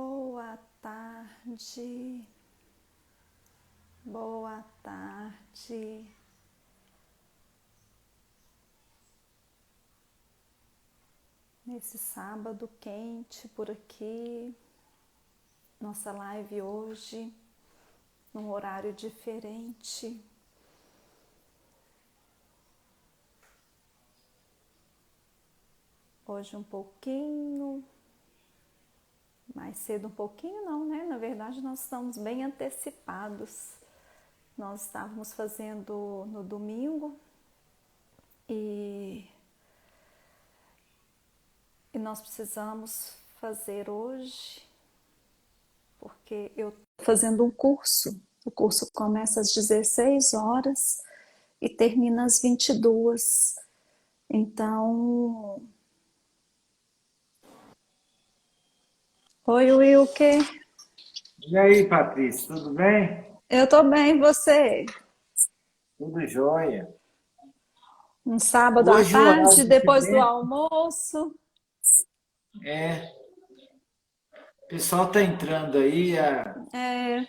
Boa tarde, boa tarde. Nesse sábado quente por aqui, nossa live hoje, num horário diferente. Hoje um pouquinho mais cedo, um pouquinho não, né? Na verdade, nós estamos bem antecipados. Nós estávamos fazendo no domingo e nós precisamos fazer hoje, porque eu estou fazendo um curso. O curso começa às 16 horas e termina às 22. Então... Oi, Wilker. E aí, Patrícia, tudo bem? Eu tô bem, e você? Tudo jóia. Um sábado à Hoje o horário tarde, depois do diferente almoço. o pessoal está entrando aí, a É,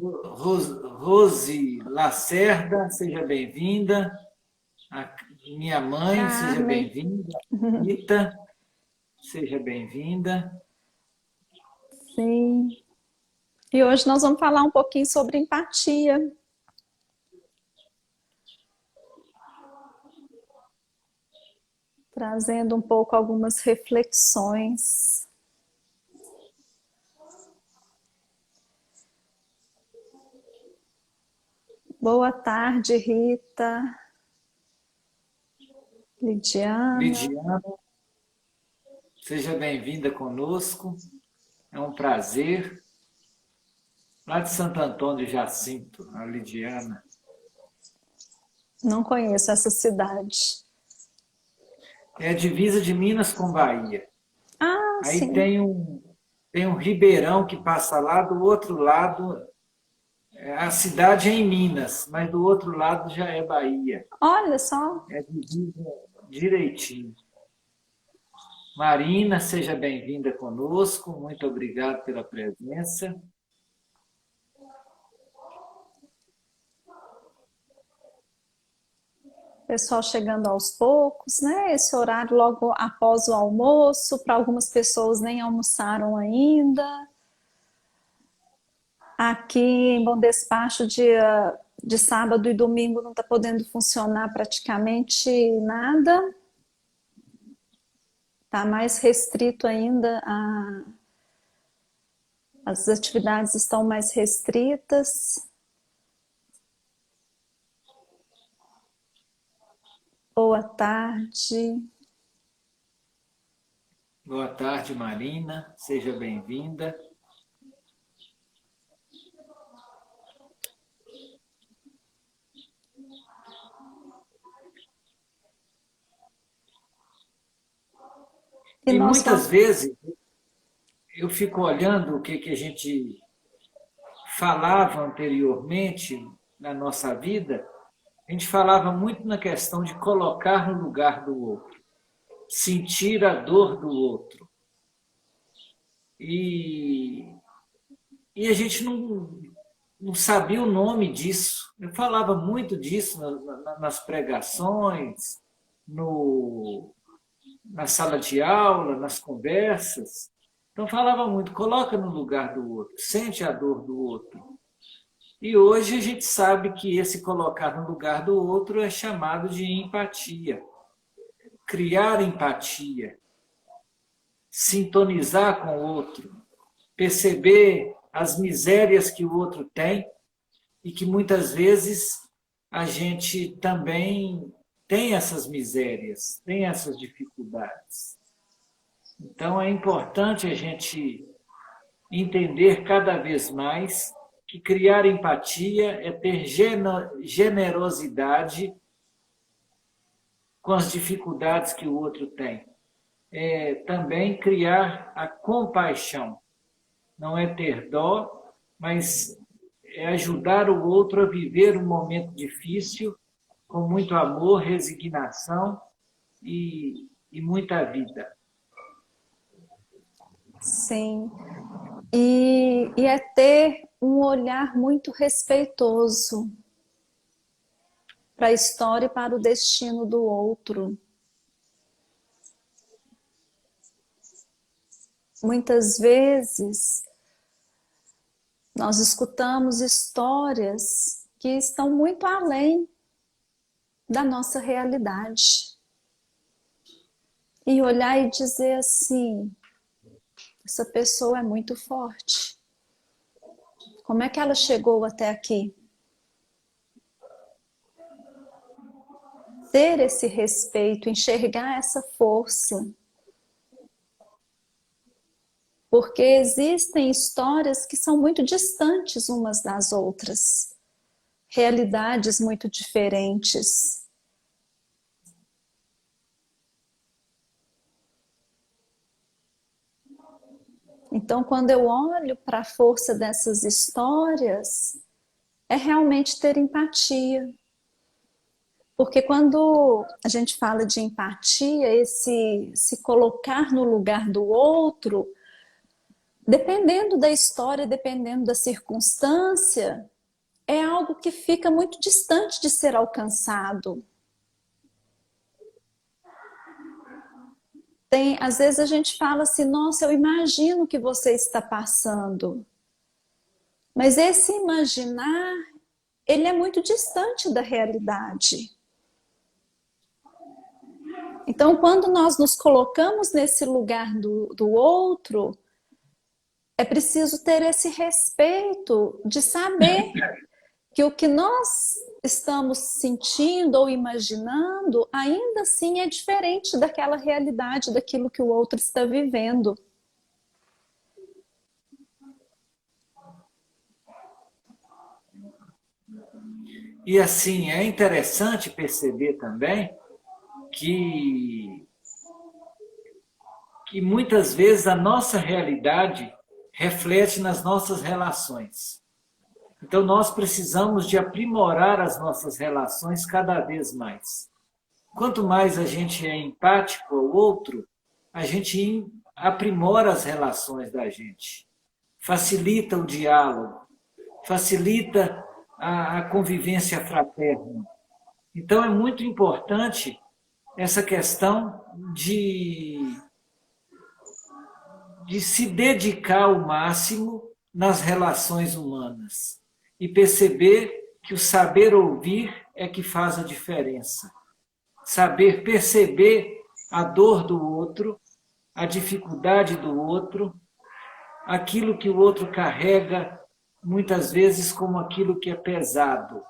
Rose Lacerda, seja bem-vinda. A minha mãe, seja Carmen. bem-vinda. Rita, seja bem-vinda. Sim. E hoje nós vamos falar um pouquinho sobre empatia, trazendo um pouco algumas reflexões. Boa tarde, Rita, Lidiana. Lidiana, seja bem-vinda conosco. É um prazer. Lá de Santo Antônio de Jacinto, a Lidiana. Não conheço essa cidade. É a divisa de Minas com Bahia. Ah, Aí sim. tem um ribeirão que passa lá, do outro lado, a cidade é em Minas, mas do outro lado já é Bahia. Olha só. É divisa direitinho. Marina, seja bem-vinda conosco, muito obrigado pela presença. Pessoal chegando aos poucos, né? Esse horário logo após o almoço, para algumas pessoas nem almoçaram ainda. Aqui em Bom Despacho, dia de sábado e domingo não está podendo funcionar praticamente nada. Está mais restrito ainda, as atividades estão mais restritas. Boa tarde. Boa tarde, Marina, seja bem-vinda. E E nós muitas vamos. vezes eu fico olhando o que a gente falava anteriormente na nossa vida. A gente falava muito na questão de colocar no lugar do outro, sentir a dor do outro. E, e a gente não sabia o nome disso. Eu falava muito disso nas pregações, no, na sala de aula, nas conversas. Então falava muito, coloca no lugar do outro, sente a dor do outro. E hoje a gente sabe que esse colocar no lugar do outro é chamado de empatia. Criar empatia, sintonizar com o outro, perceber as misérias que o outro tem e que muitas vezes a gente também tem essas misérias, tem essas dificuldades. Então é importante a gente entender cada vez mais que criar empatia é ter generosidade com as dificuldades que o outro tem. É também criar a compaixão. Não é ter dó, mas é ajudar o outro a viver um momento difícil com muito amor, resignação e muita vida. sim. E é ter um olhar muito respeitoso para a história e para o destino do outro. Muitas vezes nós escutamos histórias que estão muito além da nossa realidade. E olhar e dizer assim: essa pessoa é muito forte. Como é que ela chegou até aqui? Ter esse respeito, enxergar essa força. Porque existem histórias que são muito distantes umas das outras, realidades muito diferentes. Então, quando eu olho para a força dessas histórias, é realmente ter empatia. Porque quando a gente fala de empatia, esse se colocar no lugar do outro, dependendo da história, dependendo da circunstância, é algo que fica muito distante de ser alcançado. Às vezes a gente fala assim: nossa, eu imagino o que você está passando. Mas esse imaginar, ele é muito distante da realidade. Então, quando nós nos colocamos nesse lugar do outro, é preciso ter esse respeito de saber que o que nós estamos sentindo ou imaginando, ainda assim é diferente daquela realidade, daquilo que o outro está vivendo. E assim, é interessante perceber também que, que muitas vezes a nossa realidade reflete nas nossas relações. Então, nós precisamos de aprimorar as nossas relações cada vez mais. Quanto mais a gente é empático ao outro, a gente aprimora as relações da gente, facilita o diálogo, facilita a convivência fraterna. Então, é muito importante essa questão de se dedicar ao máximo nas relações humanas e perceber que o saber ouvir é que faz a diferença. Saber perceber a dor do outro, a dificuldade do outro, aquilo que o outro carrega, muitas vezes como aquilo que é pesado.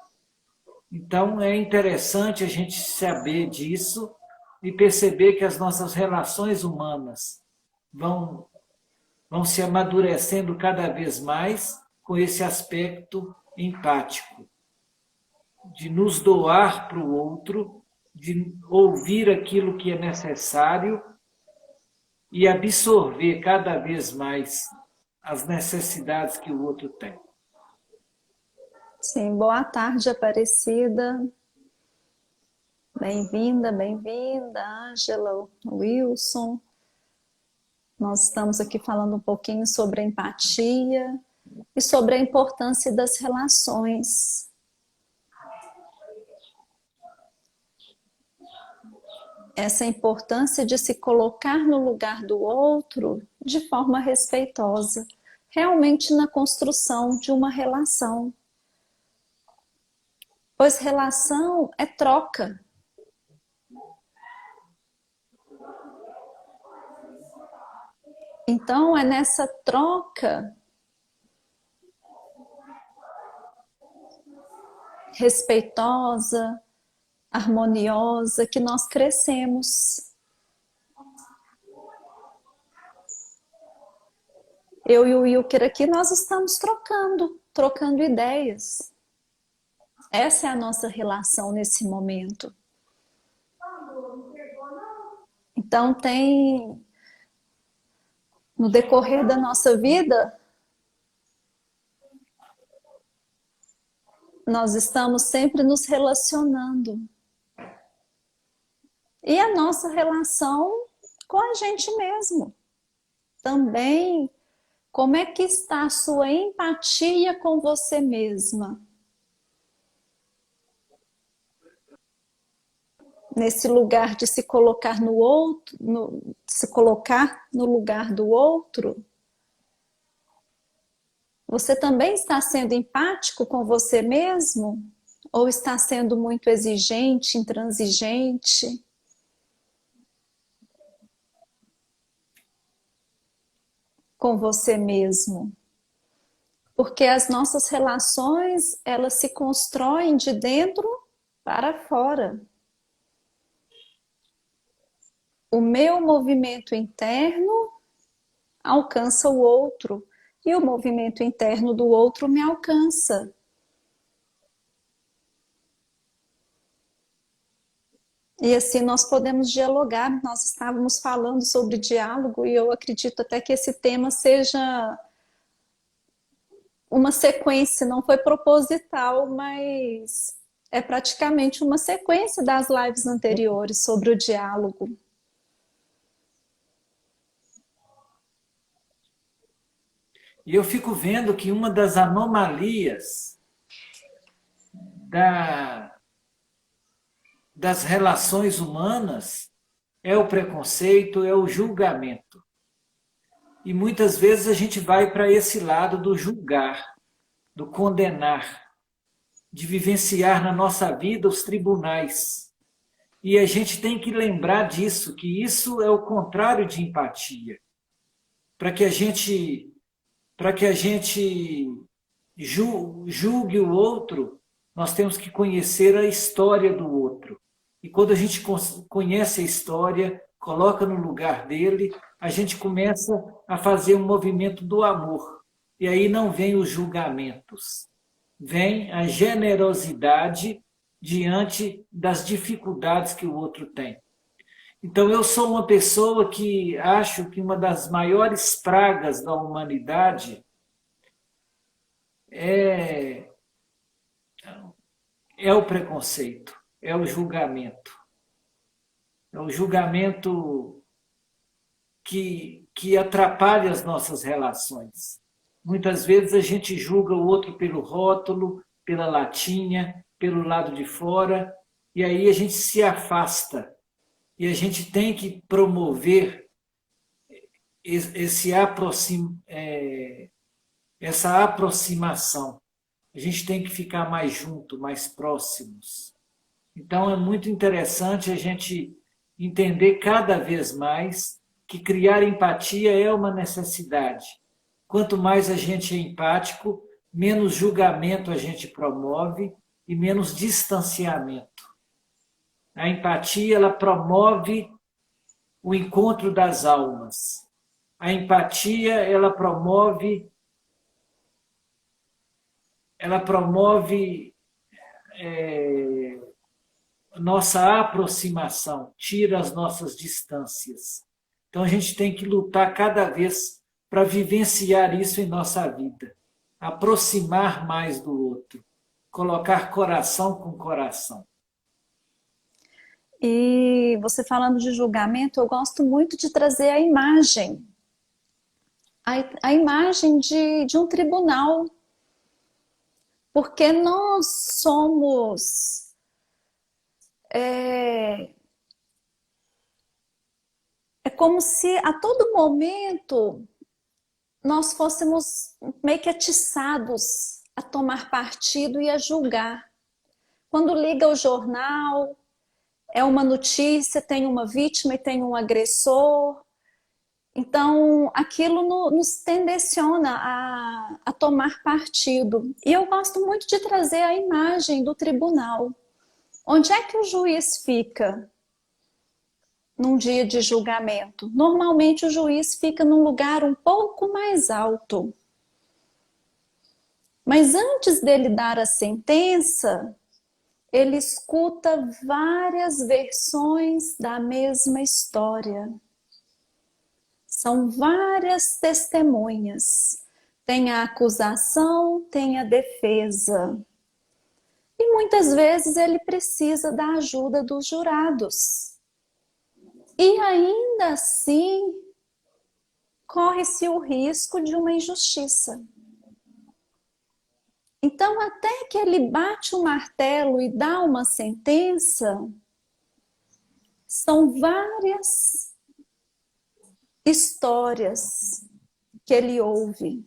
Então, é interessante a gente saber disso e perceber que as nossas relações humanas vão se amadurecendo cada vez mais com esse aspecto empático, de nos doar para o outro, de ouvir aquilo que é necessário e absorver cada vez mais as necessidades que o outro tem. Sim, boa tarde, Aparecida. Bem-vinda, Ângela, Wilson. Nós estamos aqui falando um pouquinho sobre a empatia e sobre a importância das relações. Essa importância de se colocar no lugar do outro de forma respeitosa, realmente na construção de uma relação. Pois relação é troca. Então é nessa troca respeitosa, harmoniosa que nós crescemos. Eu e o Wilker aqui, nós estamos trocando ideias. Essa é a nossa relação nesse momento. Então no decorrer da nossa vida, nós estamos sempre nos relacionando. E a nossa relação com a gente mesmo. também como é que está a sua empatia com você mesma. Nesse lugar de se colocar no outro, se colocar no lugar do outro, você também está sendo empático com você mesmo? Ou está sendo muito exigente, intransigente com você mesmo? Porque as nossas relações, elas se constroem de dentro para fora. O meu movimento interno alcança o outro e o movimento interno do outro me alcança. E assim nós podemos dialogar. Nós estávamos falando sobre diálogo e eu acredito até que esse tema seja uma sequência, não foi proposital, mas é praticamente uma sequência das lives anteriores sobre o diálogo. E eu fico vendo que uma das anomalias das relações humanas é o preconceito, é o julgamento. E muitas vezes a gente vai para esse lado do julgar, do condenar, de vivenciar na nossa vida os tribunais. E a gente tem que lembrar disso, que isso é o contrário de empatia. Para que a gente julgue o outro, nós temos que conhecer a história do outro. E quando a gente conhece a história, coloca no lugar dele, a gente começa a fazer um movimento do amor. E aí não vem os julgamentos, vem a generosidade diante das dificuldades que o outro tem. Então, eu sou uma pessoa que acho que uma das maiores pragas da humanidade é o preconceito, é o julgamento. É o julgamento que atrapalha as nossas relações. Muitas vezes a gente julga o outro pelo rótulo, pela latinha, pelo lado de fora, e aí a gente se afasta. E a gente tem que promover essa aproximação. A gente tem que ficar mais junto, mais próximos. Então é muito interessante a gente entender cada vez mais que criar empatia é uma necessidade. Quanto mais a gente é empático, menos julgamento a gente promove e menos distanciamento. A empatia, ela promove o encontro das almas. A empatia, ela promove nossa aproximação, tira as nossas distâncias. Então a gente tem que lutar cada vez para vivenciar isso em nossa vida, aproximar mais do outro, colocar coração com coração. E você falando de julgamento, eu gosto muito de trazer a imagem. A imagem de um tribunal. Porque nós somos é como se a todo momento nós fôssemos meio que atiçados a tomar partido e a julgar. Quando liga o jornal, é uma notícia, tem uma vítima e tem um agressor. Então, aquilo nos tendenciona a tomar partido. E eu gosto muito de trazer a imagem do tribunal. Onde é que o juiz fica num dia de julgamento? Normalmente o juiz fica num lugar um pouco mais alto. Mas antes dele dar a sentença, ele escuta várias versões da mesma história. São várias testemunhas. Tem a acusação, tem a defesa. E muitas vezes ele precisa da ajuda dos jurados. E ainda assim, corre-se o risco de uma injustiça. Então, até que ele bate o martelo e dá uma sentença, são várias histórias que ele ouve,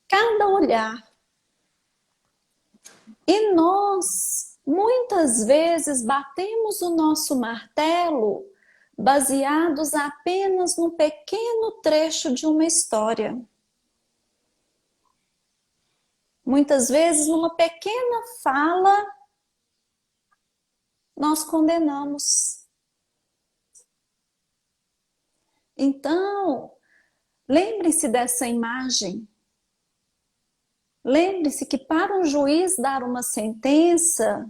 cada olhar. E nós, muitas vezes, batemos o nosso martelo baseados apenas num pequeno trecho de uma história. Muitas vezes, numa pequena fala, nós condenamos. Então, lembre-se dessa imagem. Lembre-se que para um juiz dar uma sentença,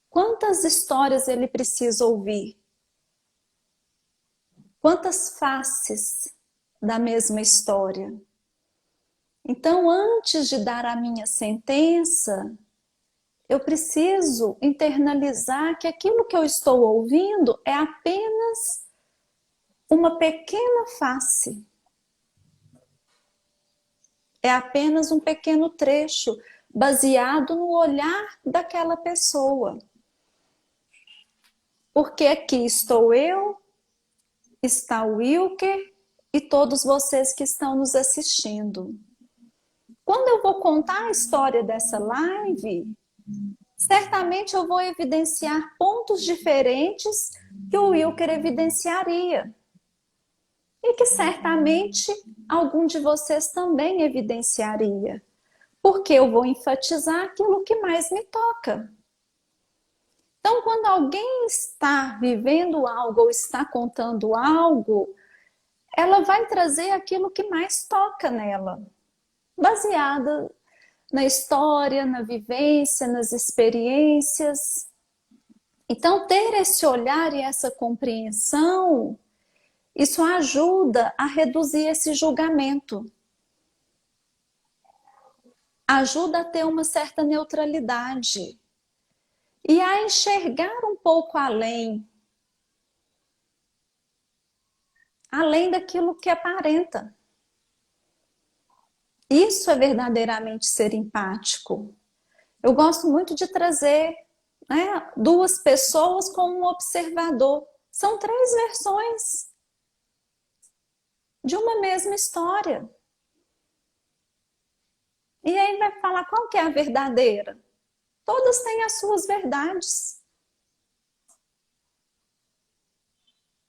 quantas histórias ele precisa ouvir? Quantas faces da mesma história? Então, antes de dar a minha sentença, eu preciso internalizar que aquilo que eu estou ouvindo é apenas uma pequena face. É apenas um pequeno trecho, baseado no olhar daquela pessoa. Porque aqui estou eu, está o Wilker e todos vocês que estão nos assistindo. Quando eu vou contar a história dessa live, certamente eu vou evidenciar pontos diferentes que o Wilker evidenciaria. E que certamente algum de vocês também evidenciaria. Porque eu vou enfatizar aquilo que mais me toca. Então, quando alguém está vivendo algo ou está contando algo, ela vai trazer aquilo que mais toca nela. Baseada na história, na vivência, nas experiências. Então, ter esse olhar e essa compreensão, isso ajuda a reduzir esse julgamento. Ajuda a ter uma certa neutralidade. E a enxergar um pouco além. Além daquilo que aparenta. Isso é verdadeiramente ser empático. Eu gosto muito de trazer, né, duas pessoas como um observador. São três versões de uma mesma história. E aí vai falar qual que é a verdadeira? Todas têm as suas verdades.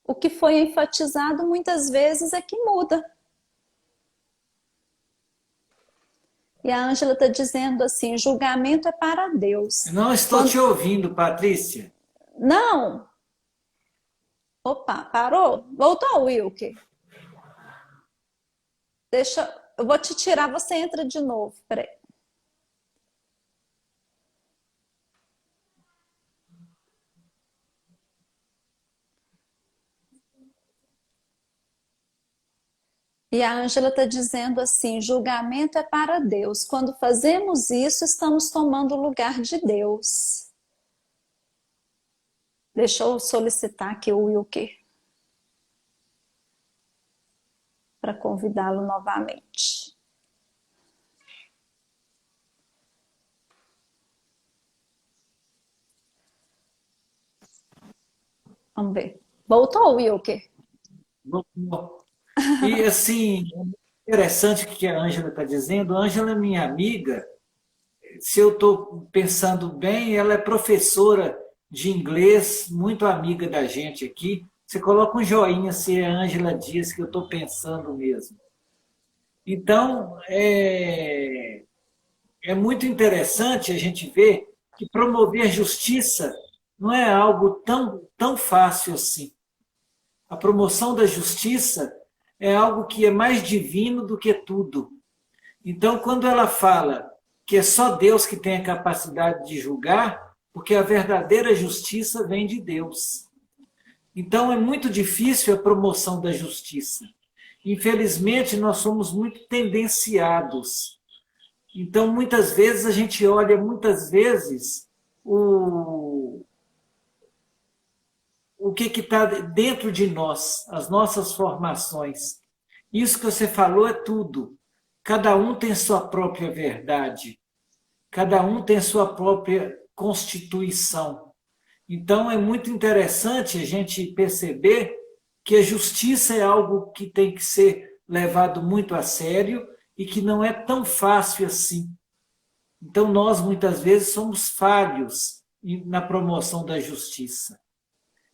O que foi enfatizado muitas vezes é que muda. E a Ângela está dizendo assim, julgamento é para Deus. Não estou te ouvindo, Patrícia. Não! Opa, parou? Voltou, Wilker. Eu vou te tirar, você entra de novo. Peraí. E a Ângela está dizendo assim, julgamento é para Deus. Quando fazemos isso, estamos tomando o lugar de Deus. Deixa eu solicitar aqui o Wilker para convidá-lo novamente. Vamos ver. Voltou, Wilker? Voltou. E assim, interessante o que a Ângela está dizendo. A Ângela é minha amiga. Se eu estou pensando bem, ela é professora de inglês, muito amiga da gente aqui. Você coloca um joinha se a Ângela diz que eu estou pensando mesmo. Então, é muito interessante a gente ver que promover justiça não é algo tão fácil assim. A promoção da justiça é algo que é mais divino do que tudo. Então, quando ela fala que é só Deus que tem a capacidade de julgar, porque a verdadeira justiça vem de Deus. Então, é muito difícil a promoção da justiça. Infelizmente, nós somos muito tendenciados. Então, muitas vezes, a gente olha, o que está dentro de nós, as nossas formações. Isso que você falou é tudo. Cada um tem sua própria verdade. Cada um tem sua própria constituição. Então, é muito interessante a gente perceber que a justiça é algo que tem que ser levado muito a sério e que não é tão fácil assim. Então, nós, muitas vezes, somos falhos na promoção da justiça.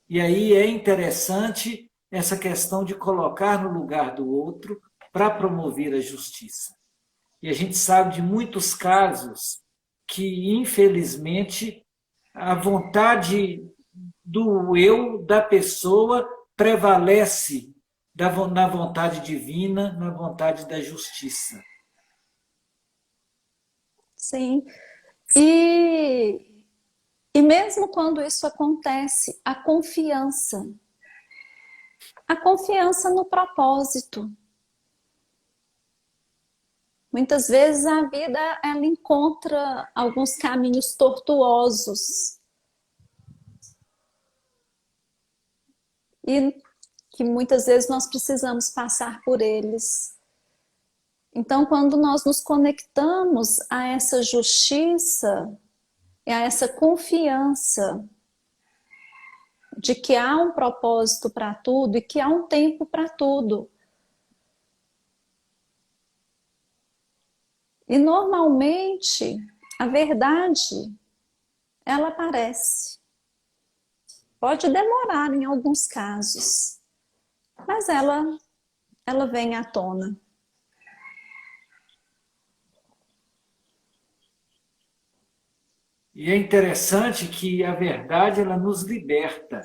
E aí é interessante essa questão de colocar no lugar do outro para promover a justiça. E a gente sabe de muitos casos que, infelizmente, a vontade do eu, da pessoa, prevalece na vontade divina, na vontade da justiça. Sim. E mesmo quando isso acontece, a confiança no propósito. Muitas vezes a vida ela encontra alguns caminhos tortuosos e que muitas vezes nós precisamos passar por eles. Então, quando nós nos conectamos a essa justiça, a essa confiança de que há um propósito para tudo e que há um tempo para tudo. E normalmente a verdade ela aparece. Pode demorar em alguns casos, mas ela vem à tona. E é interessante que a verdade ela nos liberta.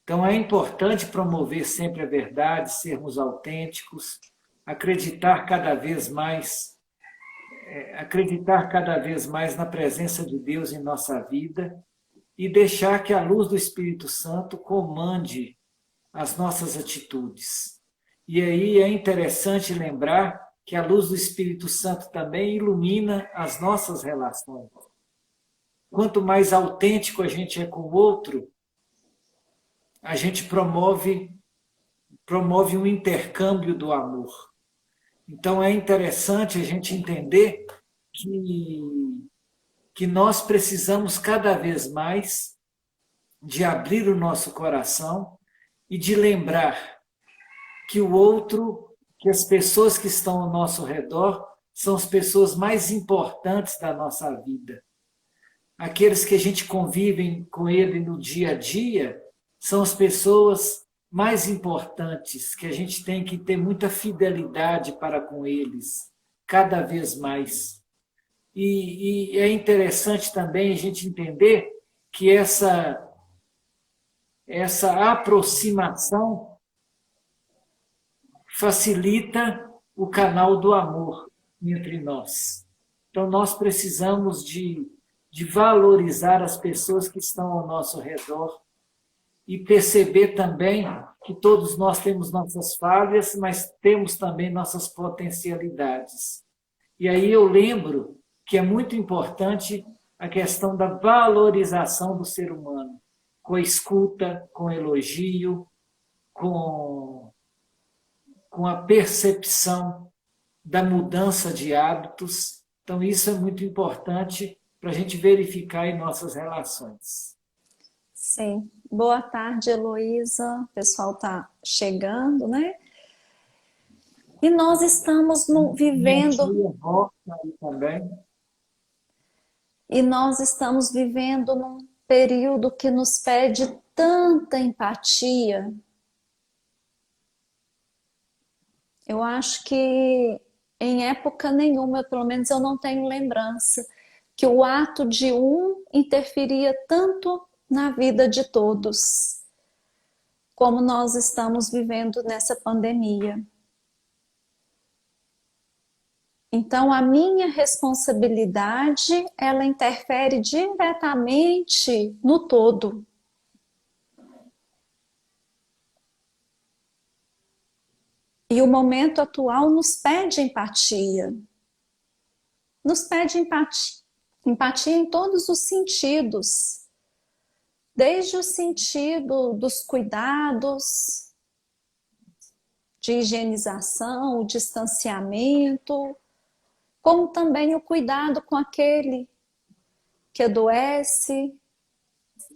Então é importante promover sempre a verdade, sermos autênticos, acreditar cada vez mais, acreditar cada vez mais na presença de Deus em nossa vida e deixar que a luz do Espírito Santo comande as nossas atitudes. E aí é interessante lembrar que a luz do Espírito Santo também ilumina as nossas relações. Quanto mais autêntico a gente é com o outro, a gente promove um intercâmbio do amor. Então é interessante a gente entender que nós precisamos cada vez mais de abrir o nosso coração e de lembrar que o outro, que as pessoas que estão ao nosso redor são as pessoas mais importantes da nossa vida. Aqueles que a gente convive com ele no dia a dia são as pessoas mais importantes, que a gente tem que ter muita fidelidade para com eles, cada vez mais. E é interessante também a gente entender que essa aproximação facilita o canal do amor entre nós. Então, nós precisamos de valorizar as pessoas que estão ao nosso redor e perceber também que todos nós temos nossas falhas, mas temos também nossas potencialidades. E aí eu lembro que é muito importante a questão da valorização do ser humano, com a escuta, com o elogio, com a percepção da mudança de hábitos. Então, isso é muito importante para a gente verificar em nossas relações. Sim. Boa tarde, Heloísa. O pessoal está chegando, né? E nós estamos vivendo. Também. E nós estamos vivendo num período que nos pede tanta empatia. Eu acho que em época nenhuma, pelo menos eu não tenho lembrança, que o ato de um interferia tanto na vida de todos, como nós estamos vivendo nessa pandemia. Então, a minha responsabilidade, ela interfere diretamente no todo. E o momento atual nos pede empatia. Nos pede empatia. Empatia em todos os sentidos. Desde o sentido dos cuidados, de higienização, o distanciamento, como também o cuidado com aquele que adoece,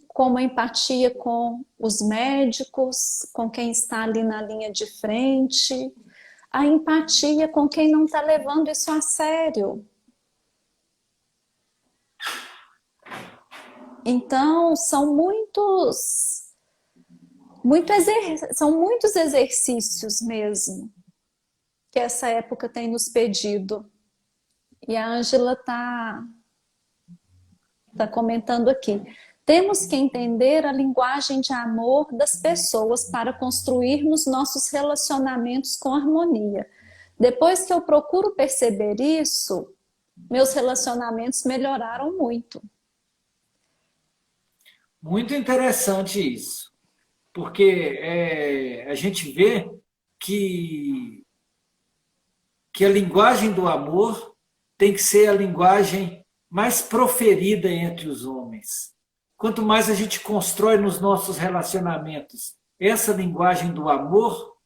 como a empatia com os médicos, com quem está ali na linha de frente, a empatia com quem não está levando isso a sério. Então, são muitos exercícios mesmo que essa época tem nos pedido. E a Ângela está comentando aqui. Temos que entender a linguagem de amor das pessoas para construirmos nossos relacionamentos com harmonia. Depois que eu procuro perceber isso, meus relacionamentos melhoraram muito. Muito interessante isso, porque a gente vê que a linguagem do amor tem que ser a linguagem mais proferida entre os homens. Quanto mais a gente constrói nos nossos relacionamentos essa linguagem do amor,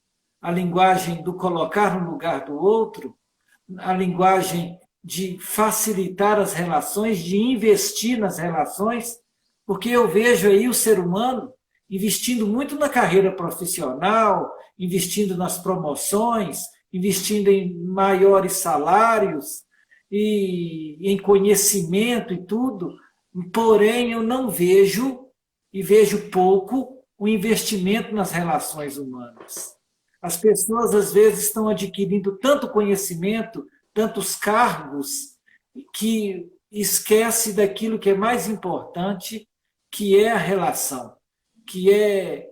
a linguagem do colocar no lugar do outro, a linguagem de facilitar as relações, de investir nas relações, porque eu vejo aí o ser humano investindo muito na carreira profissional, investindo nas promoções, investindo em maiores salários e em conhecimento e tudo, porém eu não vejo, e vejo pouco, o investimento nas relações humanas. As pessoas, às vezes, estão adquirindo tanto conhecimento, tantos cargos, que esquece daquilo que é mais importante, que é a relação, que é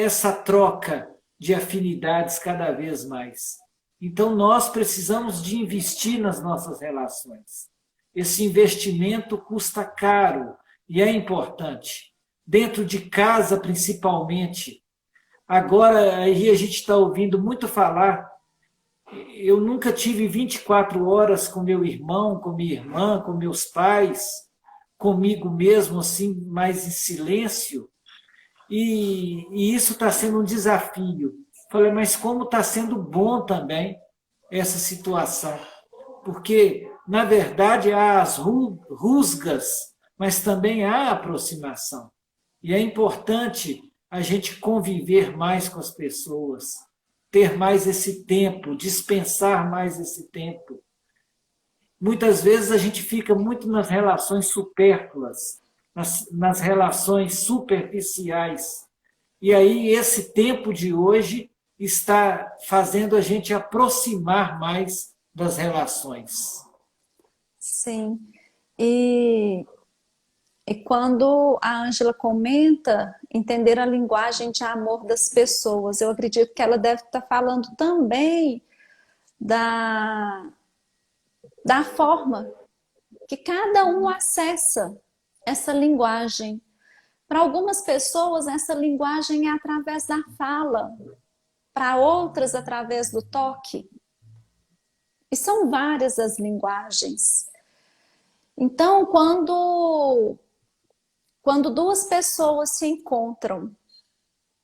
essa troca de afinidades cada vez mais. Então, nós precisamos de investir nas nossas relações. Esse investimento custa caro e é importante. Dentro de casa, principalmente. Agora, aí a gente está ouvindo muito falar. Eu nunca tive 24 horas com meu irmão, com minha irmã, com meus pais, comigo mesmo, assim, mais em silêncio. E isso está sendo um desafio. Falei, mas como está sendo bom também essa situação. Porque, na verdade, há as rusgas, mas também há aproximação. E é importante a gente conviver mais com as pessoas, ter mais esse tempo, dispensar mais esse tempo. Muitas vezes a gente fica muito nas relações supérfluas, nas relações superficiais. E aí esse tempo de hoje está fazendo a gente aproximar mais das relações. Sim. E quando a Ângela comenta entender a linguagem de amor das pessoas, eu acredito que ela deve estar falando também da forma que cada um acessa essa linguagem. Para algumas pessoas, essa linguagem é através da fala, para outras, através do toque. E são várias as linguagens. Então, quando duas pessoas se encontram,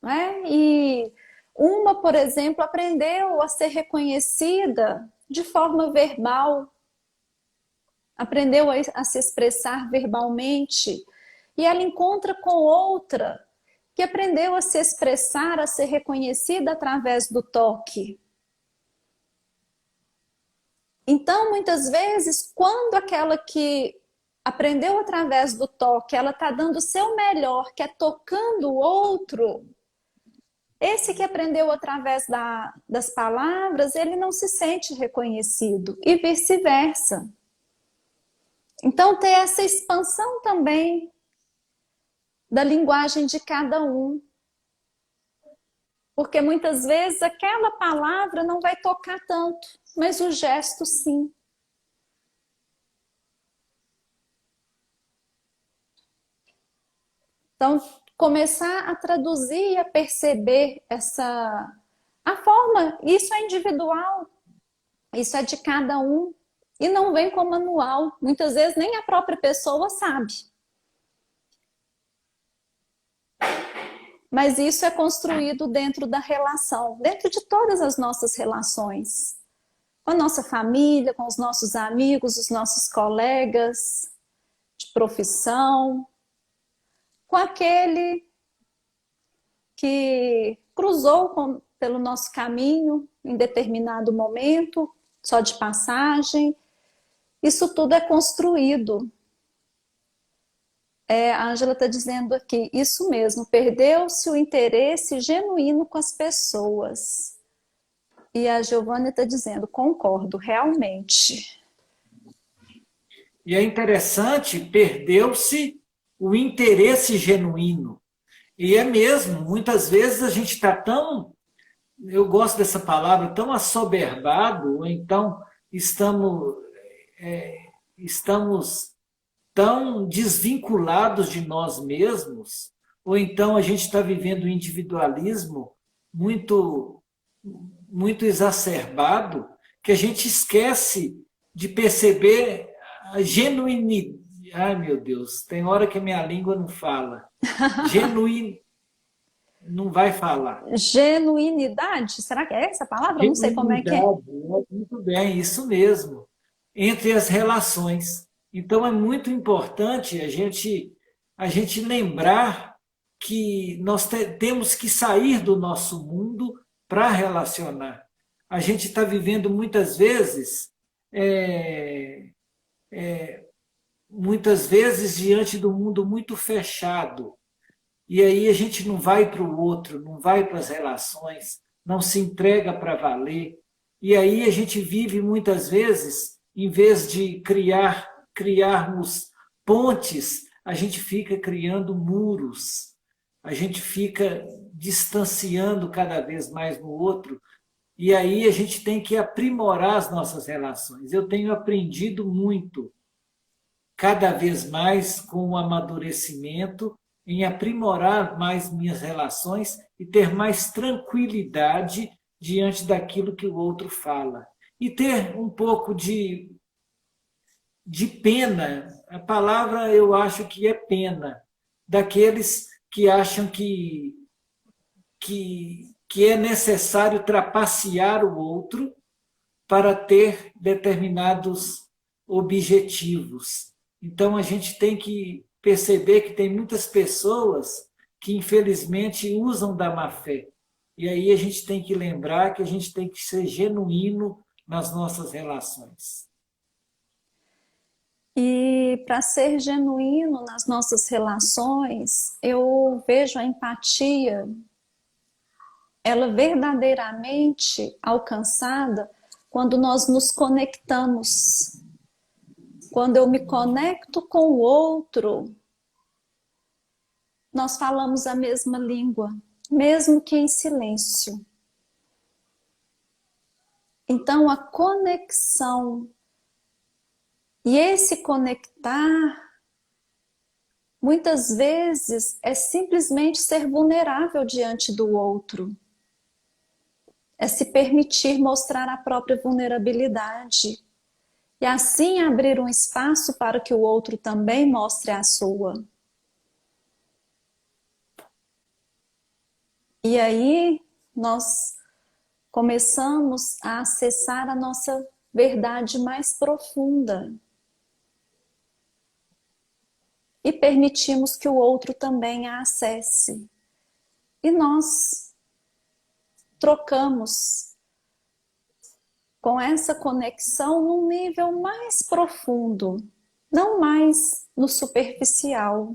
né? E uma, por exemplo, aprendeu a ser reconhecida de forma verbal, aprendeu a se expressar verbalmente, e ela encontra com outra que aprendeu a se expressar, a ser reconhecida através do toque. Então, muitas vezes, quando aquela que aprendeu através do toque, ela está dando o seu melhor, que é tocando o outro, esse que aprendeu através das palavras, ele não se sente reconhecido, e vice-versa. Então, ter essa expansão também da linguagem de cada um. Porque muitas vezes aquela palavra não vai tocar tanto, mas o gesto sim. Então, começar a traduzir e a perceber a forma, isso é individual, isso é de cada um, e não vem com manual. Muitas vezes nem a própria pessoa sabe. Mas isso é construído dentro da relação, dentro de todas as nossas relações. Com a nossa família, com os nossos amigos, os nossos colegas de profissão, com aquele que cruzou pelo nosso caminho em determinado momento, só de passagem. Isso tudo é construído. A Ângela está dizendo aqui, isso mesmo, perdeu-se o interesse genuíno com as pessoas. E a Giovana está dizendo, concordo, realmente. E é interessante, perdeu-se o interesse genuíno. E é mesmo, muitas vezes a gente está tão, eu gosto dessa palavra, tão assoberbado, ou então estamos tão desvinculados de nós mesmos, ou então a gente está vivendo um individualismo muito, muito exacerbado, que a gente esquece de perceber a genuinidade. Ai, meu Deus, tem hora que a minha língua não fala. Genuíno, não vai falar. Genuinidade? Será que é essa a palavra? Eu não sei como é que é. Genuinidade, muito bem, isso mesmo. Entre as relações. Então é muito importante a gente lembrar que nós temos que sair do nosso mundo para relacionar. A gente está vivendo é, muitas vezes diante do mundo muito fechado. E aí a gente não vai para o outro, não vai para as relações, não se entrega para valer. E aí a gente vive muitas vezes, em vez de criarmos pontes, a gente fica criando muros. A gente fica distanciando cada vez mais no outro. E aí a gente tem que aprimorar as nossas relações. Eu tenho aprendido muito, cada vez mais com o amadurecimento, em aprimorar mais minhas relações e ter mais tranquilidade diante daquilo que o outro fala. E ter um pouco de pena, a palavra eu acho que é pena, daqueles que acham que é necessário trapacear o outro para ter determinados objetivos. Então, a gente tem que perceber que tem muitas pessoas que, infelizmente, usam da má fé. E aí a gente tem que lembrar que a gente tem que ser genuíno nas nossas relações. E para ser genuíno nas nossas relações, eu vejo a empatia, ela verdadeiramente alcançada quando nós nos conectamos. Quando eu me conecto com o outro, nós falamos a mesma língua, mesmo que em silêncio. Então, a conexão e esse conectar, muitas vezes, é simplesmente ser vulnerável diante do outro. É se permitir mostrar a própria vulnerabilidade. E assim abrir um espaço para que o outro também mostre a sua. E aí nós começamos a acessar a nossa verdade mais profunda. E permitimos que o outro também a acesse. E nós trocamos com essa conexão num nível mais profundo, não mais no superficial.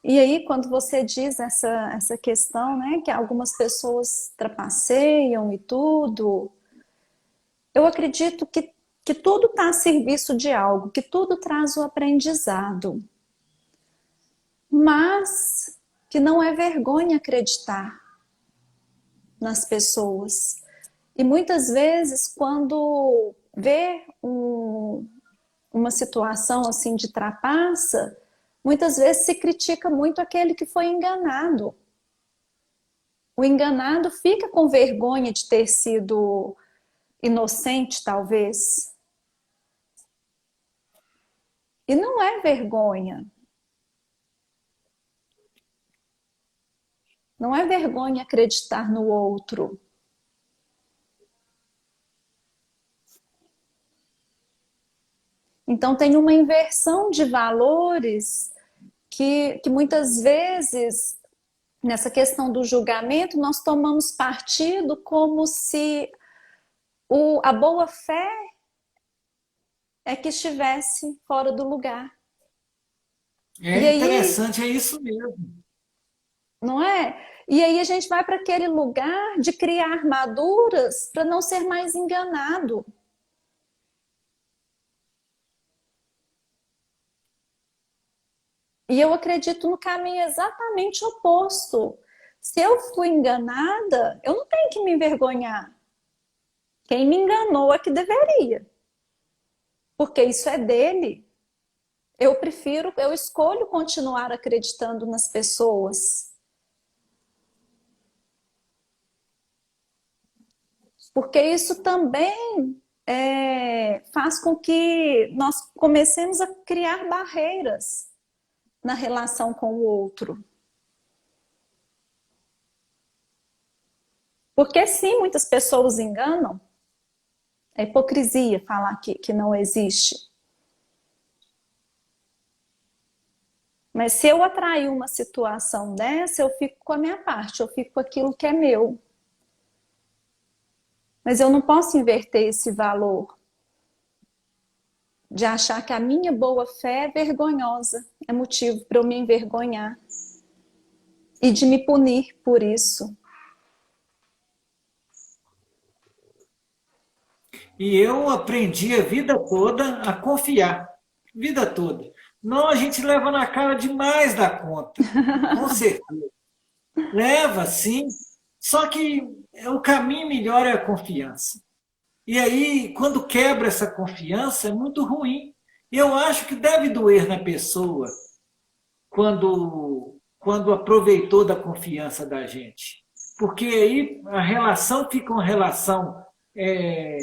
E aí, quando você diz essa questão, né, que algumas pessoas trapaceiam e tudo, eu acredito que tudo está a serviço de algo, que tudo traz o aprendizado. Mas que não é vergonha acreditar nas pessoas. E muitas vezes, quando vê uma situação assim de trapaça, muitas vezes se critica muito aquele que foi enganado. O enganado fica com vergonha de ter sido inocente, talvez. E não é vergonha. Não é vergonha acreditar no outro. Então tem uma inversão de valores que muitas vezes, nessa questão do julgamento, nós tomamos partido como se a boa-fé é que estivesse fora do lugar. É E aí, interessante, é isso mesmo. não é? E aí a gente vai para aquele lugar de criar armaduras para não ser mais enganado. E eu acredito no caminho exatamente oposto. Se eu fui enganada, eu não tenho que me envergonhar. Quem me enganou é que deveria, porque isso é dele. Eu escolho continuar acreditando nas pessoas, porque isso também faz com que nós comecemos a criar barreiras na relação com o outro. Porque sim, muitas pessoas enganam. É hipocrisia falar que não existe. Mas se eu atrair uma situação dessa, eu fico com a minha parte, eu fico com aquilo que é meu. Mas eu não posso inverter esse valor de achar que a minha boa-fé é vergonhosa, é motivo para eu me envergonhar e de me punir por isso. E eu aprendi a vida toda a confiar. Vida toda. Não, a gente leva na cara demais da conta. Com certeza. Leva, sim. Só que o caminho melhor é a confiança. E aí, quando quebra essa confiança, é muito ruim. E eu acho que deve doer na pessoa quando aproveitou da confiança da gente. Porque aí a relação fica uma relação é,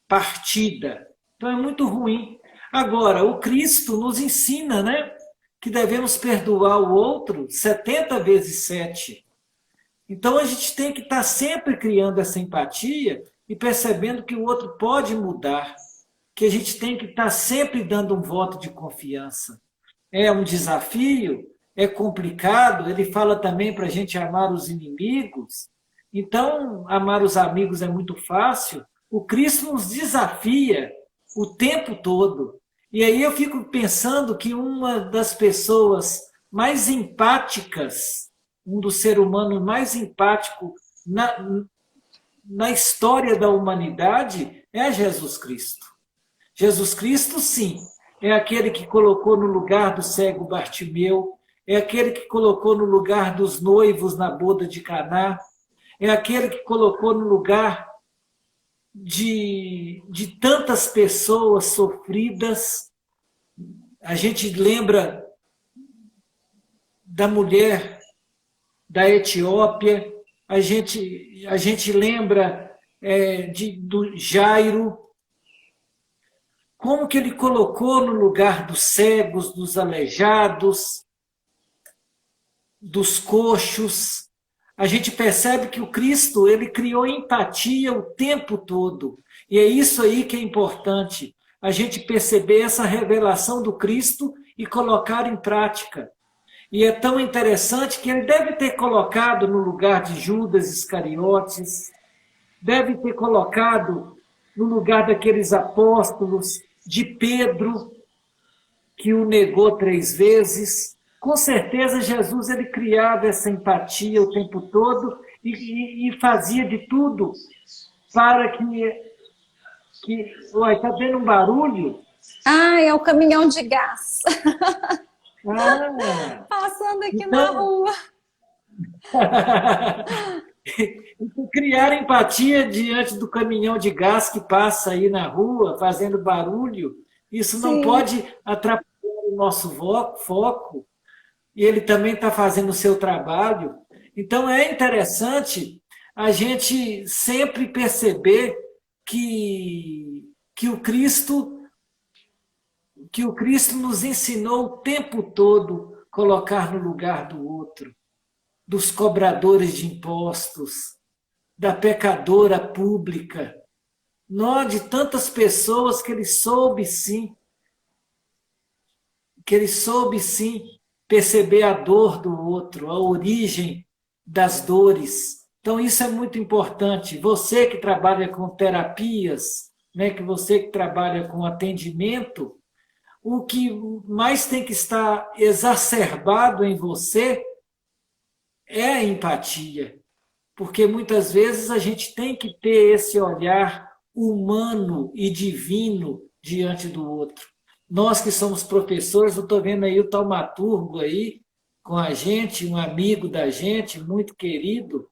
partida. Então é muito ruim. Agora, o Cristo nos ensina, né, que devemos perdoar o outro 70 vezes 7. Então a gente tem que estar sempre criando essa empatia e percebendo que o outro pode mudar, que a gente tem que estar sempre dando um voto de confiança. É um desafio, é complicado, ele fala também para a gente amar os inimigos. Então, amar os amigos é muito fácil. O Cristo nos desafia o tempo todo. E aí eu fico pensando que uma das pessoas mais empáticas, um dos seres humanos mais empáticos na história da humanidade é Jesus Cristo. Jesus Cristo, sim, é aquele que colocou no lugar do cego Bartimeu, é aquele que colocou no lugar dos noivos na boda de Caná, é aquele que colocou no lugar de tantas pessoas sofridas. A gente lembra da mulher da Etiópia, a gente lembra do Jairo, como que ele colocou no lugar dos cegos, dos aleijados, dos coxos. A gente percebe que o Cristo, ele criou empatia o tempo todo. E é isso aí que é importante, a gente perceber essa revelação do Cristo e colocar em prática. E é tão interessante que ele deve ter colocado no lugar de Judas Iscariotes, deve ter colocado no lugar daqueles apóstolos, de Pedro, que o negou 3 vezes. Com certeza, Jesus ele criava essa empatia o tempo todo e fazia de tudo para que... Uai, está tendo um barulho? Ah, é o caminhão de gás. Ah, Passando aqui na então... rua. Criar empatia diante do caminhão de gás que passa aí na rua, fazendo barulho, isso não Sim. pode atrapalhar o nosso foco, e ele também está fazendo o seu trabalho. Então é interessante a gente sempre perceber que o Cristo nos ensinou o tempo todo colocar no lugar do outro. dos cobradores de impostos, da pecadora pública, nó de tantas pessoas que ele soube sim perceber a dor do outro, a origem das dores. Então isso é muito importante. Você que trabalha com terapias, né, que você que trabalha com atendimento, o que mais tem que estar exacerbado em você é a empatia, porque muitas vezes a gente tem que ter esse olhar humano e divino diante do outro. Nós que somos professores, eu estou vendo aí o taumaturgo aí com a gente, um amigo da gente, muito querido.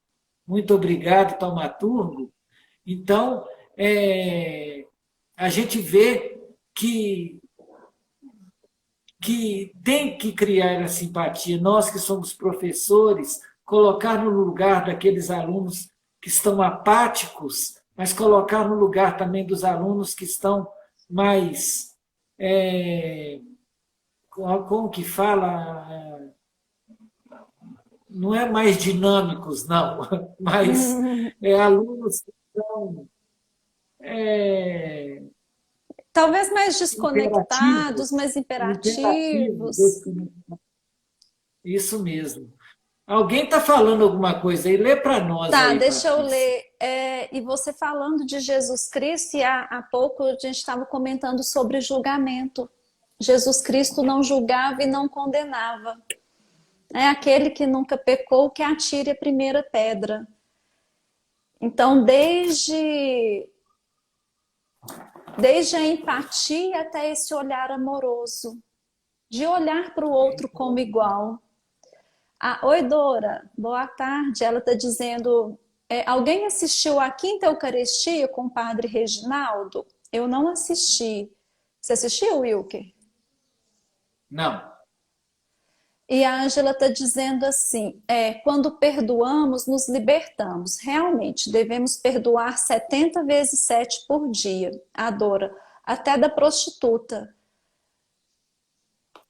Muito obrigado, taumaturgo. Então, a gente vê que tem que criar a simpatia. Nós que somos professores, colocar no lugar daqueles alunos que estão apáticos, mas colocar no lugar também dos alunos que estão mais, como que fala, não é mais dinâmicos, não, mas alunos que estão Talvez mais desconectados, interativos, mais interativos, imperativos. isso mesmo. Alguém está falando alguma coisa aí? Lê para nós Tá, aí, deixa eu Patrícia. ler. E você falando de Jesus Cristo, e há pouco a gente estava comentando sobre julgamento. Jesus Cristo não julgava e não condenava. É aquele que nunca pecou que atire a primeira pedra. Então, desde a empatia até esse olhar amoroso, de olhar para o outro como igual. Oi, Dora, boa tarde. Ela está dizendo: alguém assistiu a Quinta Eucaristia com o Padre Reginaldo? Eu não assisti. Você assistiu, Wilker? Não. E a Ângela está dizendo assim: quando perdoamos, nos libertamos. Realmente, devemos perdoar 70 vezes 7 por dia. A Dora, até da prostituta.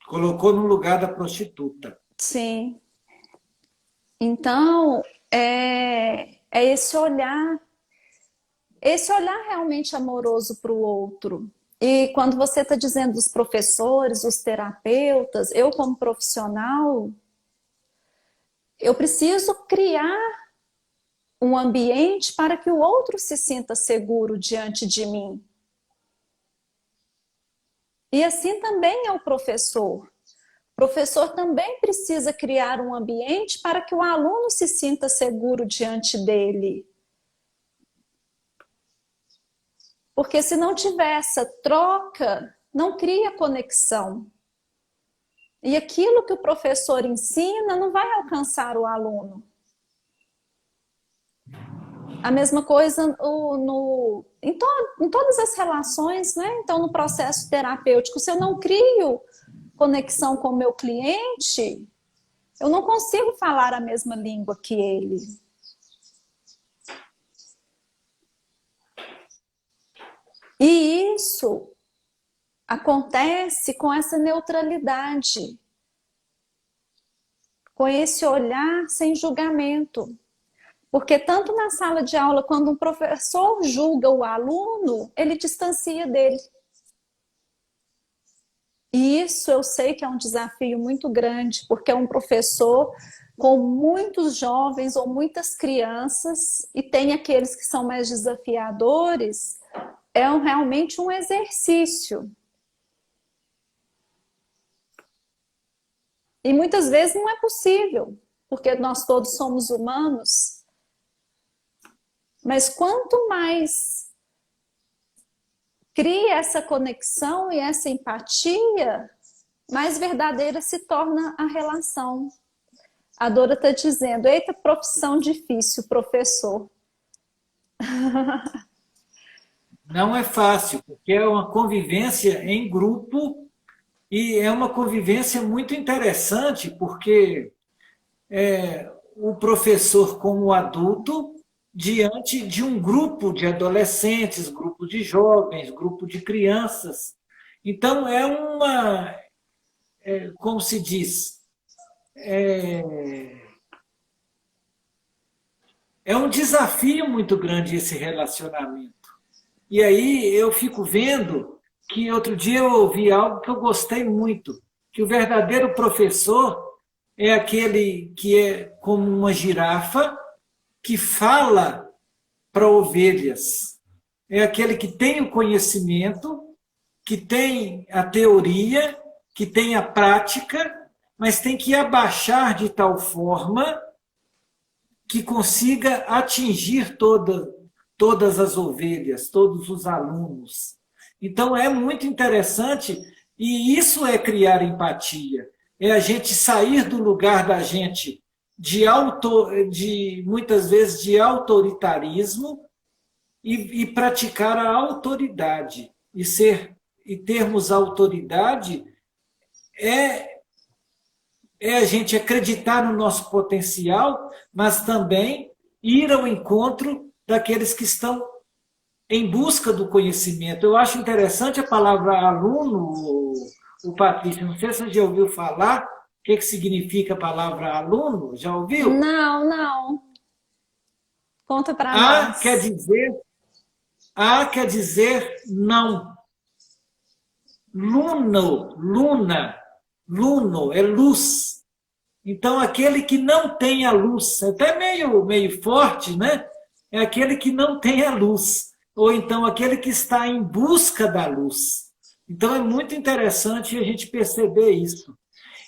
Colocou no lugar da prostituta. Sim. Então, é esse olhar realmente amoroso para o outro. E quando você está dizendo dos professores, os terapeutas, eu como profissional, eu preciso criar um ambiente para que o outro se sinta seguro diante de mim. E assim também é o professor. O professor também precisa criar um ambiente para que o aluno se sinta seguro diante dele. Porque se não tiver essa troca, não cria conexão. E aquilo que o professor ensina não vai alcançar o aluno. A mesma coisa em todas as relações, né? Então, no processo terapêutico, se eu não crio conexão com o meu cliente, eu não consigo falar a mesma língua que ele. E isso acontece com essa neutralidade, com esse olhar sem julgamento. Porque tanto na sala de aula, quando um professor julga o aluno, ele distancia dele. E isso eu sei que é um desafio muito grande, porque é um professor com muitos jovens ou muitas crianças, e tem aqueles que são mais desafiadores, realmente um exercício. E muitas vezes não é possível, porque nós todos somos humanos. Mas quanto mais cria essa conexão e essa empatia, mais verdadeira se torna a relação. A Dora está dizendo: eita, profissão difícil, professor. Não é fácil, porque é uma convivência em grupo e é uma convivência muito interessante, porque o professor como adulto diante de um grupo de adolescentes, grupo de jovens, grupo de crianças. Então, como se diz, É um desafio muito grande esse relacionamento. E aí eu fico vendo que outro dia eu ouvi algo que eu gostei muito, que o verdadeiro professor é aquele que é como uma girafa que fala para ovelhas. É aquele que tem o conhecimento, que tem a teoria, que tem a prática, mas tem que abaixar de tal forma que consiga atingir todas as ovelhas, todos os alunos. Então é muito interessante e isso é criar empatia. É a gente sair do lugar da gente de muitas vezes de autoritarismo e praticar a autoridade e termos autoridade é a gente acreditar no nosso potencial, mas também ir ao encontro daqueles que estão em busca do conhecimento. Eu acho interessante a palavra aluno, o Patrício. Não sei se você já ouviu falar o que significa a palavra aluno. Já ouviu? Não, não. Conta para A quer nós. dizer, A quer dizer não. Luno é luz. Então, aquele que não tem a luz, é até meio forte, né? É aquele que não tem a luz. Ou então, aquele que está em busca da luz. Então, é muito interessante a gente perceber isso.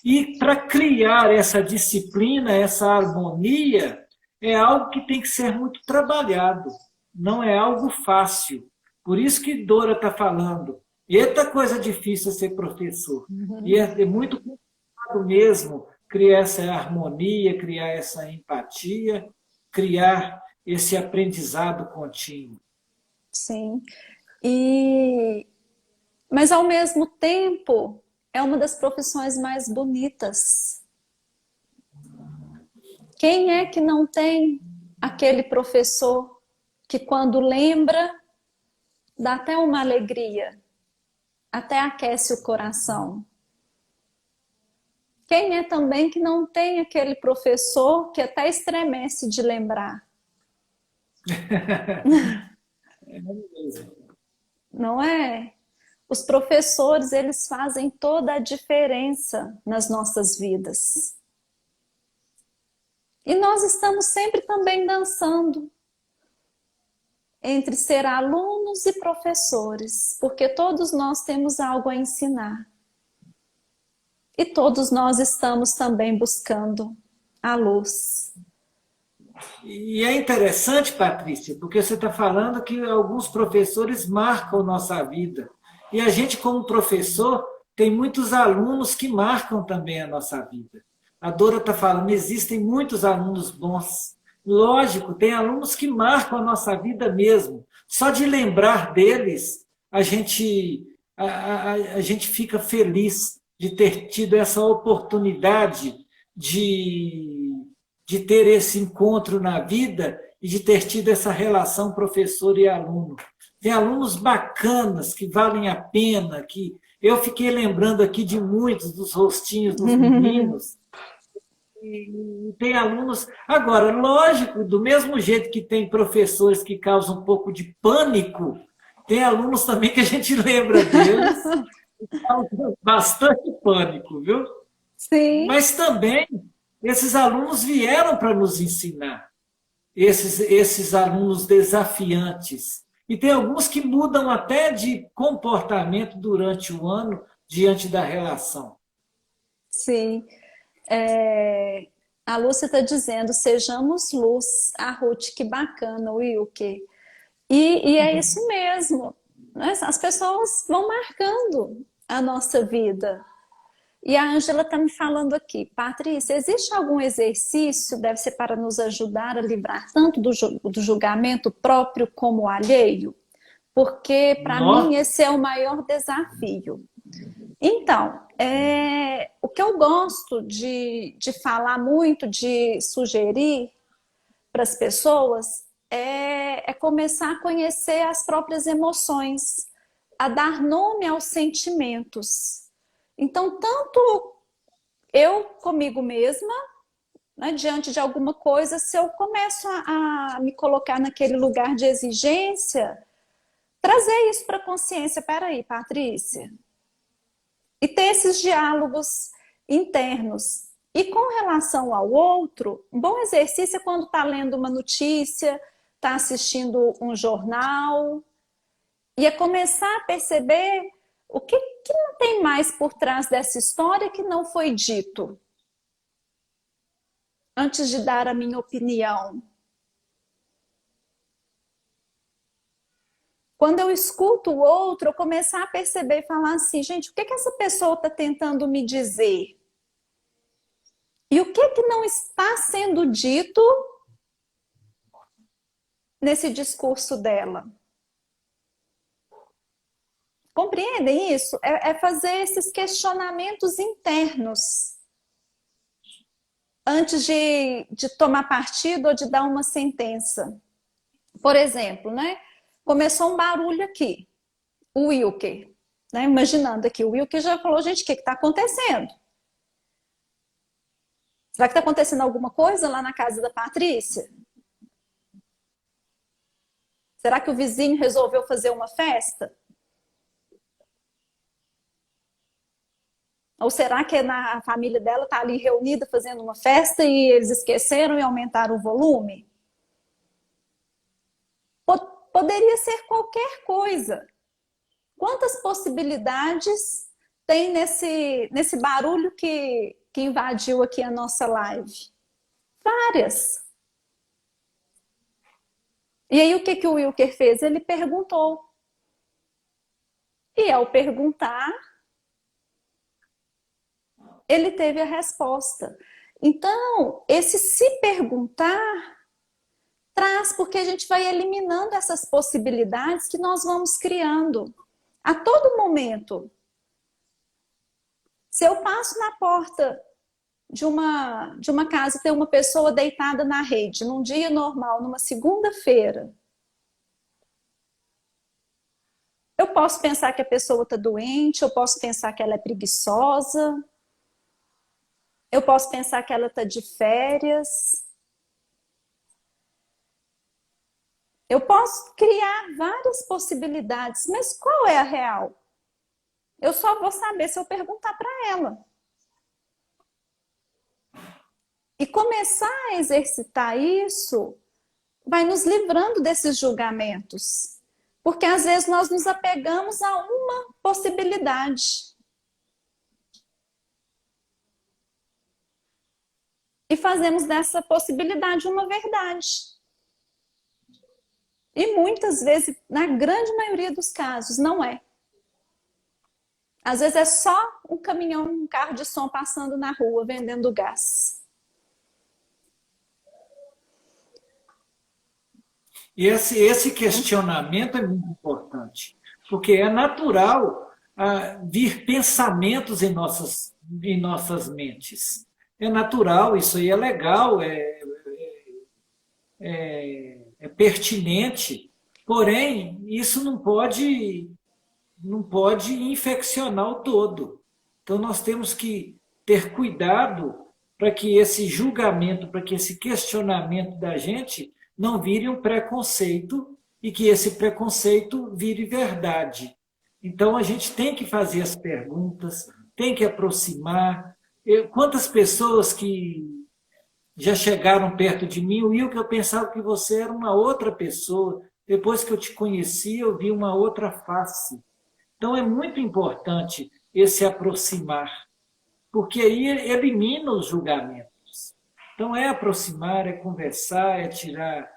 E para criar essa disciplina, essa harmonia, é algo que tem que ser muito trabalhado. Não é algo fácil. Por isso que Dora está falando. Eita coisa difícil ser professor. E é muito complicado mesmo criar essa harmonia, criar essa empatia, criar esse aprendizado contínuo. Sim. E mas ao mesmo tempo é uma das profissões mais bonitas. Quem é que não tem aquele professor que quando lembra dá até uma alegria, até aquece o coração? Quem é também que não tem aquele professor que até estremece de lembrar? Não é? Os professores, eles fazem toda a diferença nas nossas vidas. E nós estamos sempre também dançando entre ser alunos e professores, porque todos nós temos algo a ensinar. E todos nós estamos também buscando a luz. E é interessante, Patrícia, porque você está falando que alguns professores marcam nossa vida. E a gente, como professor, tem muitos alunos que marcam também a nossa vida. A Dora está falando, existem muitos alunos bons. Lógico, tem alunos que marcam a nossa vida mesmo. Só de lembrar deles, a gente fica feliz de ter tido essa oportunidade de ter esse encontro na vida e de ter tido essa relação professor e aluno. Tem alunos bacanas que valem a pena, que eu fiquei lembrando aqui de muitos dos rostinhos dos meninos. E tem alunos. Agora, lógico, do mesmo jeito que tem professores que causam um pouco de pânico, tem alunos também que a gente lembra deles e causam bastante pânico, viu? Sim, Mas também esses alunos vieram para nos ensinar, esses alunos desafiantes. E tem alguns que mudam até de comportamento durante o ano, diante da relação. sim. É, a Lúcia está dizendo, sejamos luz. A Ruth, que bacana, o Wilke. E é isso mesmo, né? As pessoas vão marcando a nossa vida. E a Ângela está me falando aqui, Patrícia, existe algum exercício, deve ser para nos ajudar a livrar tanto do julgamento próprio como alheio? Porque para mim Nossa, esse é o maior desafio. Então, o que eu gosto de falar muito, de sugerir para as pessoas, é começar a conhecer as próprias emoções, a dar nome aos sentimentos. Então, tanto eu comigo mesma, né, diante de alguma coisa, se eu começo a me colocar naquele lugar de exigência, trazer isso para a consciência. Peraí, Patrícia, e ter esses diálogos internos. E com relação ao outro, um bom exercício é quando está lendo uma notícia, está assistindo um jornal, e é começar a perceber o que não tem mais por trás dessa história que não foi dito, antes de dar a minha opinião. Quando eu escuto o outro, eu começar a perceber e falar assim, gente, o que essa pessoa está tentando me dizer? E o que não está sendo dito nesse discurso dela? Compreendem isso? É fazer esses questionamentos internos antes de tomar partido ou de dar uma sentença. Por exemplo, né? Começou um barulho aqui. O Wilker, né? Imaginando aqui, o Wilker já falou, gente, o que está acontecendo? Será que está acontecendo alguma coisa lá na casa da Patrícia? Será que o vizinho resolveu fazer uma festa? Ou será que a família dela está ali reunida fazendo uma festa e eles esqueceram e aumentaram o volume? Poderia ser qualquer coisa. Quantas possibilidades tem nesse barulho que invadiu aqui a nossa live? Várias. E aí o que o Wilker fez? Ele perguntou. E ao perguntar, ele teve a resposta. Então, esse se perguntar traz, porque a gente vai eliminando essas possibilidades que nós vamos criando a todo momento. Se eu passo na porta de uma casa e tem uma pessoa deitada na rede, num dia normal, numa segunda-feira, eu posso pensar que a pessoa está doente, eu posso pensar que ela é preguiçosa, eu posso pensar que ela está de férias. Eu posso criar várias possibilidades, mas qual é a real? Eu só vou saber se eu perguntar para ela. E começar a exercitar isso vai nos livrando desses julgamentos. Porque às vezes nós nos apegamos a uma possibilidade. E fazemos dessa possibilidade uma verdade. E muitas vezes, na grande maioria dos casos, não é. Às vezes é só um caminhão, um carro de som passando na rua vendendo gás. E esse questionamento é muito importante, porque é natural vir pensamentos em nossas mentes. É natural, isso aí é legal, é pertinente, porém, isso não pode infeccionar o todo. Então, nós temos que ter cuidado para que esse julgamento, para que esse questionamento da gente não vire um preconceito e que esse preconceito vire verdade. Então, a gente tem que fazer as perguntas, tem que aproximar. Quantas pessoas que já chegaram perto de mim, Will, que eu pensava que você era uma outra pessoa. Depois que eu te conheci, eu vi uma outra face. Então, é muito importante esse aproximar, porque aí elimina os julgamentos. Então, é aproximar, é conversar, é tirar.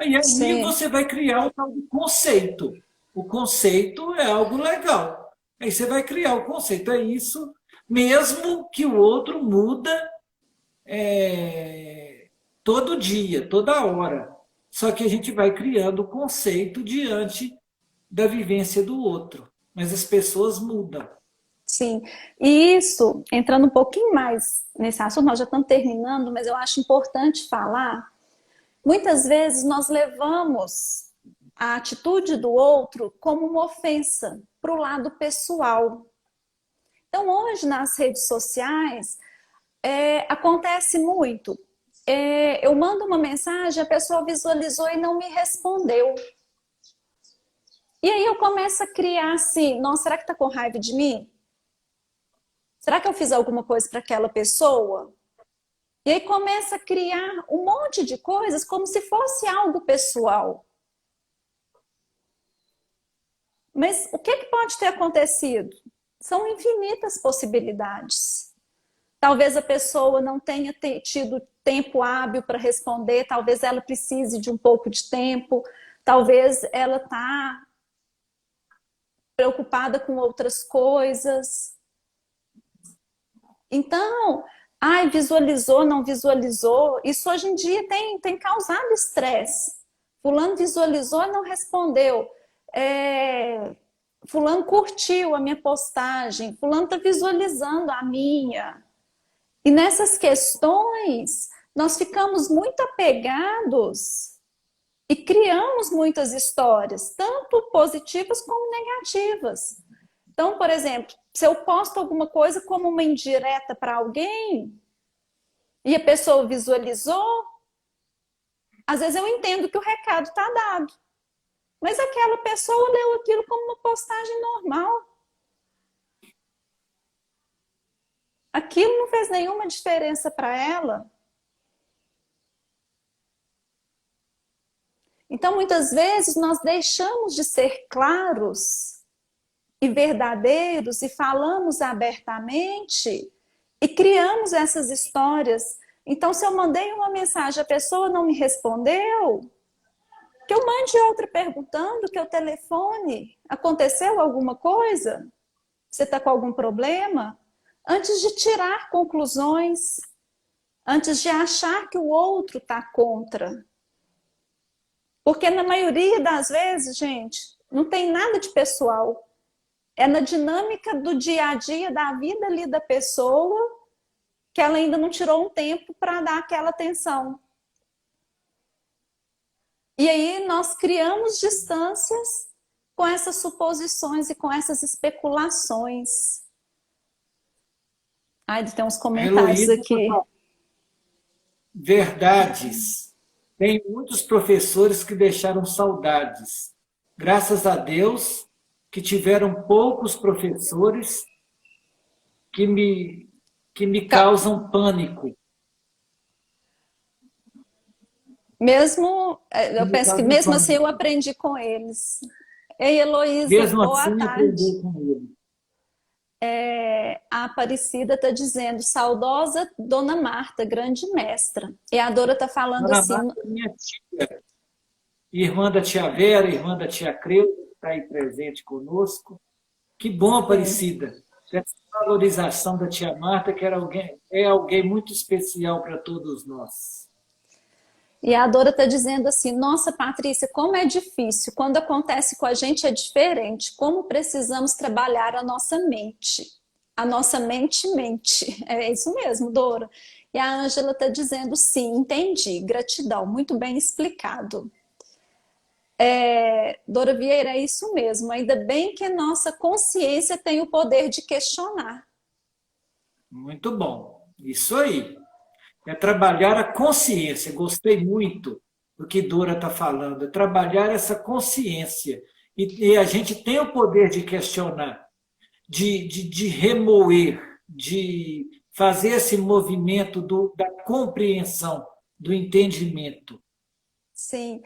E aí você vai criar o tal do conceito. O conceito é algo legal. Aí você vai criar o conceito. É isso, mesmo que o outro muda todo dia, toda hora. Só que a gente vai criando o conceito diante da vivência do outro. Mas as pessoas mudam. Sim, e isso, entrando um pouquinho mais nesse assunto, nós já estamos terminando, mas eu acho importante falar. Muitas vezes nós levamos a atitude do outro como uma ofensa para o lado pessoal. Então, hoje nas redes sociais, acontece muito. eu mando uma mensagem, a pessoa visualizou e não me respondeu. E aí eu começo a criar assim, nossa, será que tá com raiva de mim? Será que eu fiz alguma coisa para aquela pessoa? E aí começa a criar um monte de coisas como se fosse algo pessoal. Mas o que pode ter acontecido? São infinitas possibilidades. Talvez a pessoa não tenha tido tempo hábil para responder, talvez ela precise de um pouco de tempo, talvez ela está preocupada com outras coisas. Então, ai, visualizou, não visualizou, isso hoje em dia tem causado estresse. Fulano visualizou e não respondeu. Fulano curtiu a minha postagem, fulano está visualizando a minha. E nessas questões, nós ficamos muito apegados e criamos muitas histórias, tanto positivas como negativas. Então, por exemplo, se eu posto alguma coisa como uma indireta para alguém e a pessoa visualizou, às vezes eu entendo que o recado está dado. Mas aquela pessoa leu aquilo como uma postagem normal. Aquilo não fez nenhuma diferença para ela. Então, muitas vezes, nós deixamos de ser claros e verdadeiros e falamos abertamente e criamos essas histórias. Então, se eu mandei uma mensagem, a pessoa não me respondeu, que eu mande outra perguntando, que eu telefone. Aconteceu alguma coisa? Você está com algum problema? Antes de tirar conclusões, antes de achar que o outro está contra. Porque na maioria das vezes, gente, não tem nada de pessoal. É na dinâmica do dia a dia, da vida ali da pessoa, que ela ainda não tirou um tempo para dar aquela atenção. E aí nós criamos distâncias com essas suposições e com essas especulações. Ai, tem uns comentários Heloísa, aqui. verdades. Tem muitos professores que deixaram saudades. Graças a Deus que tiveram poucos professores que me causam pânico. Mesmo, eu Me penso que causam mesmo assim eu pânico. aprendi com eles. Ei, Heloísa, Mesmo boa assim, tarde. aprender com ele. A Aparecida está dizendo, saudosa Dona Marta, grande mestra. E a Dora está falando Dona assim, Marta é minha tia, irmã da tia Vera, irmã da tia Creuza, que está aí presente conosco. Que bom, sim. Aparecida. Essa valorização da tia Marta, que é alguém muito especial para todos nós. E a Dora está dizendo assim, nossa, Patrícia, como é difícil. Quando acontece com a gente é diferente. Como precisamos trabalhar a nossa mente. A nossa mente. É isso mesmo, Dora. E a Ângela está dizendo, sim, entendi. Gratidão, muito bem explicado. Dora Vieira, é isso mesmo. Ainda bem que nossa consciência tem o poder de questionar. Muito bom. Isso aí. É trabalhar a consciência. Gostei muito do que Dora está falando. É trabalhar essa consciência. E a gente tem o poder de questionar, de remoer, de fazer esse movimento da compreensão, do entendimento. Sim.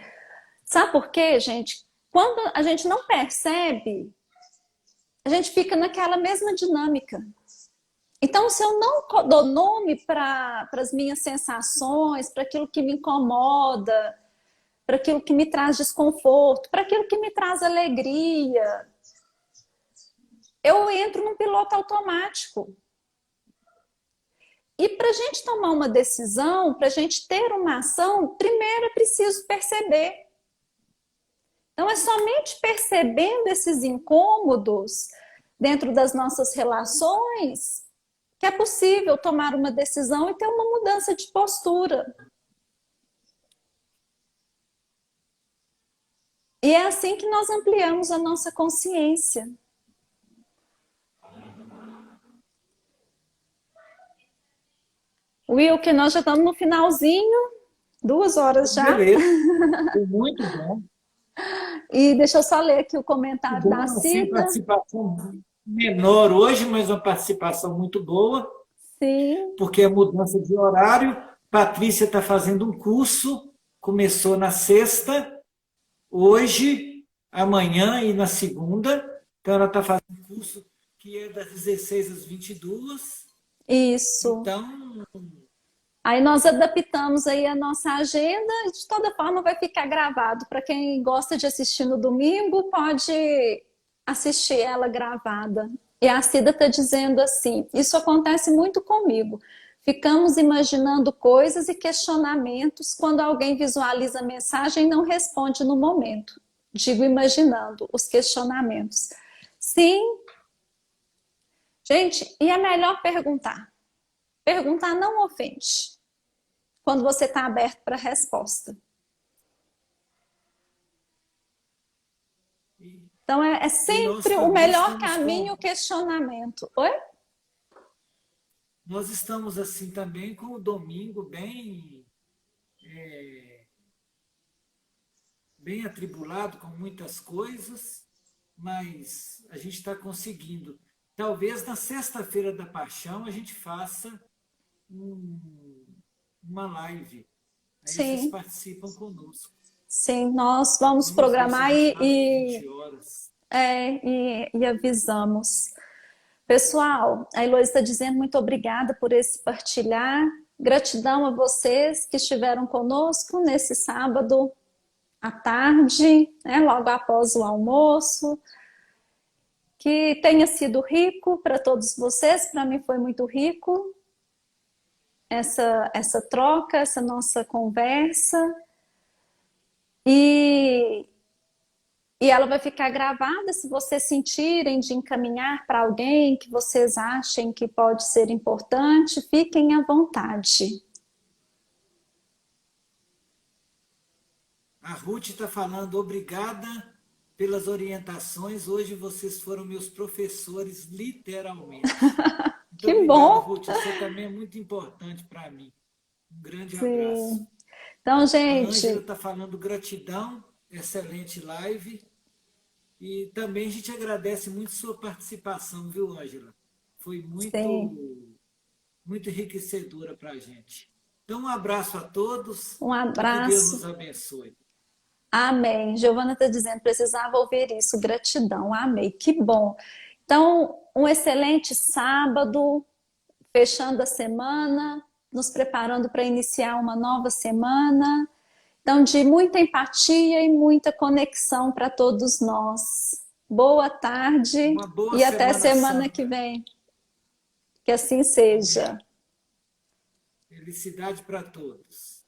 Sabe por quê, gente? Quando a gente não percebe, a gente fica naquela mesma dinâmica. Então, se eu não dou nome para as minhas sensações, para aquilo que me incomoda, para aquilo que me traz desconforto, para aquilo que me traz alegria, eu entro num piloto automático. E para a gente tomar uma decisão, para a gente ter uma ação, primeiro é preciso perceber. Então, é somente percebendo esses incômodos dentro das nossas relações que é possível tomar uma decisão e ter uma mudança de postura. E é assim que nós ampliamos a nossa consciência. Will, que nós já estamos no finalzinho, 2 horas já. Beleza, foi muito bom. E deixa eu só ler aqui o comentário da Bom, assim, Cida. participação menor hoje, mas uma participação muito boa, Sim, porque a mudança de horário. Patrícia está fazendo um curso, começou na sexta, hoje, amanhã e na segunda. Então, ela está fazendo um curso que é das 16 às 22. isso. Então, Aí nós adaptamos aí a nossa agenda e de toda forma vai ficar gravado. Para quem gosta de assistir no domingo, pode assistir ela gravada. E a Cida está dizendo assim: isso acontece muito comigo. Ficamos imaginando coisas e questionamentos quando alguém visualiza a mensagem e não responde no momento. Digo imaginando os questionamentos. Sim, gente, e é melhor perguntar. Perguntar não ofende quando você está aberto para a resposta. Então, é e nós sempre o também melhor estamos caminho o questionamento. Oi? nós estamos assim também com o domingo bem atribulado com muitas coisas, mas a gente está conseguindo. Talvez na sexta-feira da Paixão a gente faça um- uma live. Aí vocês Sim, participam conosco. sim, nós vamos Vamos ver se a programar gente faz às 20 horas. e avisamos. Pessoal, a Heloísa está dizendo muito obrigada por esse partilhar. Gratidão a vocês que estiveram conosco nesse sábado à tarde, né, logo após o almoço. Que tenha sido rico para todos vocês, para mim foi muito rico essa troca, essa nossa conversa. E, e ela vai ficar gravada se vocês sentirem de encaminhar para alguém que vocês achem que pode ser importante, fiquem à vontade. A Ruth está falando, obrigada pelas orientações. Hoje vocês foram meus professores, literalmente. Muito Que obrigado, bom! Ruth. Você também é muito importante para mim. Um grande abraço. Sim. Então, A Ângela gente, está falando gratidão, excelente live. E também a gente agradece muito sua participação, viu, Ângela? Foi sim, muito enriquecedora para a gente. Então, um abraço a todos um e que Deus abraço. nos abençoe. Amém. Giovana está dizendo, precisava ouvir isso. Gratidão. Amém. Que bom. Então, um excelente sábado, fechando a semana, nos preparando para iniciar uma nova semana. Então, de muita empatia e muita conexão para todos nós. Boa tarde Uma boa e até Semana semana que Santa. vem. Que assim seja. Amém. Felicidade para todos.